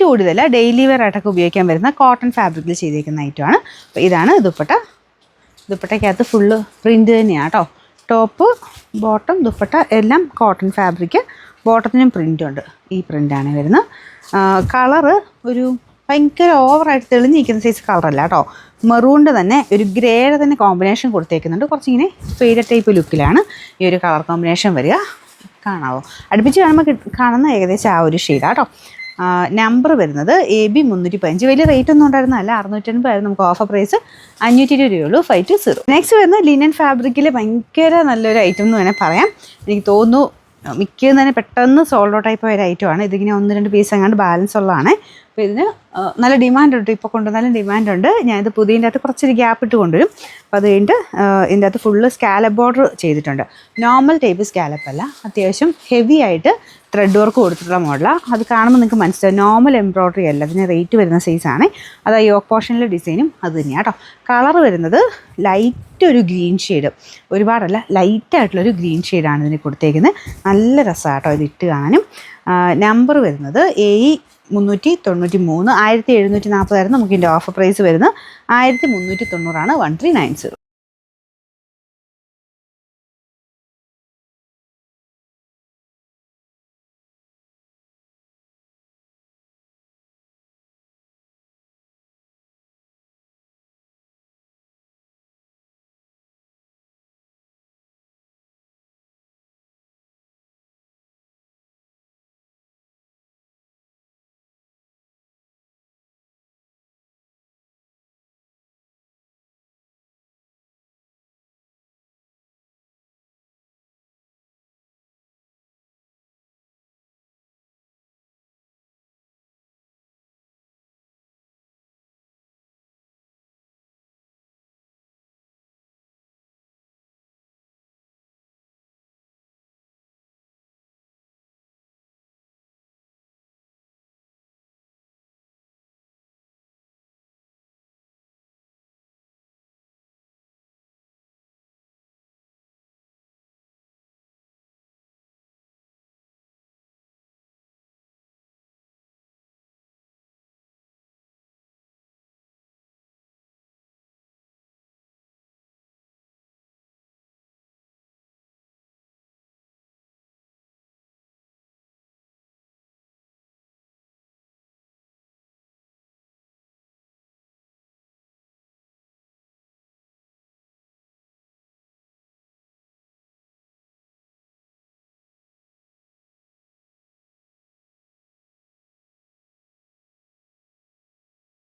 കൂടിയതല്ല, daily wear ആയിട്ടൊക്കെ ഉപയോഗിക്കാൻ വരുന്ന കോട്ടൺ ഫാബ്രിക്കിൽ ചെയ്തേക്കുന്ന ഐറ്റമാണ്. അപ്പോൾ ഇതാണ് ദുപ്പട്ട. ദുപ്പട്ടയ്ക്കകത്ത് ഫുള്ള് പ്രിൻ്റ് തന്നെയാണ് കേട്ടോ. ടോപ്പ്, ബോട്ടം, ദുപ്പട്ട എല്ലാം കോട്ടൺ ഫാബ്രിക്. ബോട്ടത്തിനും പ്രിൻ്റുണ്ട്. ഈ പ്രിൻ്റാണ് വരുന്നത്. കളറ് ഒരു ഭയങ്കര ഓവറായിട്ട് തെളിഞ്ഞിരിക്കുന്ന സൈസ് കളറല്ല കേട്ടോ. മെറൂണിൻ്റെ തന്നെ ഒരു ഗ്രേയുടെ തന്നെ കോമ്പിനേഷൻ കൊടുത്തേക്കുന്നുണ്ട്. കുറച്ചിങ്ങനെ ഫെയ്ഡഡ് ടൈപ്പ് ലുക്കിലാണ് ഈ ഒരു കളർ കോമ്പിനേഷൻ വരിക. കാണാവോ? അടുപ്പിച്ച് കാണുമ്പോൾ കാണുന്ന ഏകദേശം ആ ഒരു ഷെയ്ഡാണ് കേട്ടോ. നമ്പർ വരുന്നത് AB 315. വലിയ റേറ്റ് ഒന്നും ഉണ്ടായിരുന്നല്ല, 650 ആയിരുന്നു. നമുക്ക് ഓഫർ പ്രൈസ് 520 രൂപയുള്ളൂ. 520. നെക്സ്റ്റ് വരുന്നത് ലിനൻ ഫാബ്രിക്കിൽ ഭയങ്കര നല്ലൊരു ഐറ്റം എന്ന് വേണേൽ പറയാം. എനിക്ക് തോന്നുന്നു മിക്കതും തന്നെ പെട്ടെന്ന് സോൾഡ് ഔട്ട് ആയിപ്പോയ ഒരു ഐറ്റമാണ്. ഇതിങ്ങനെ 1-2 പീസ് എങ്ങാണ്ട് ബാലൻസ് ഉള്ളതാണ്. അപ്പോൾ ഇതിന് നല്ല ഡിമാൻഡുണ്ട്. ഇപ്പോൾ കൊണ്ടുവന്നാലും ഡിമാൻഡുണ്ട്. ഞാനിത് പുതിയതിൻ്റെ അകത്ത് കുറച്ചൊരു ഗ്യാപ്പ് ഇട്ട് കൊണ്ടുവരും. അപ്പോൾ അത് കഴിഞ്ഞിട്ട് ഇതിൻ്റെ അകത്ത് ഫുള്ള് സ്കാലപ്പ് ബോർഡർ ചെയ്തിട്ടുണ്ട്. നോർമൽ ടൈപ്പ് സ്കാലപ്പ് അല്ല, അത്യാവശ്യം ഹെവി ആയിട്ട് ത്രെഡ് വർക്ക് കൊടുത്തിട്ടുള്ള മോഡലാണ്. അത് കാണുമ്പോൾ നിങ്ങൾക്ക് മനസ്സിലാവും നോർമൽ എംബ്രോയ്ഡറി അല്ല. അതിന് റേറ്റ് വരുന്ന സൈസാണ്. അത് യോക്ക് പോർഷനിലെ ഡിസൈനും അത് തന്നെയാണ് കേട്ടോ. കളർ വരുന്നത് ലൈറ്റ് ഒരു ഗ്രീൻ ഷെയ്ഡ്, ഒരുപാടല്ല, ലൈറ്റായിട്ടുള്ളൊരു ഗ്രീൻ ഷെയ്ഡാണ് ഇതിന് കൊടുത്തേക്കുന്നത്. നല്ല രസമാണ് കേട്ടോ ഇത് ഇട്ട് കാണാനും. നമ്പർ വരുന്നത് AE 393. 1740 ആയിരുന്നു. നമുക്ക് ഇതിൻ്റെ ഓഫർ പ്രൈസ് വരുന്നത് 1390. 1390.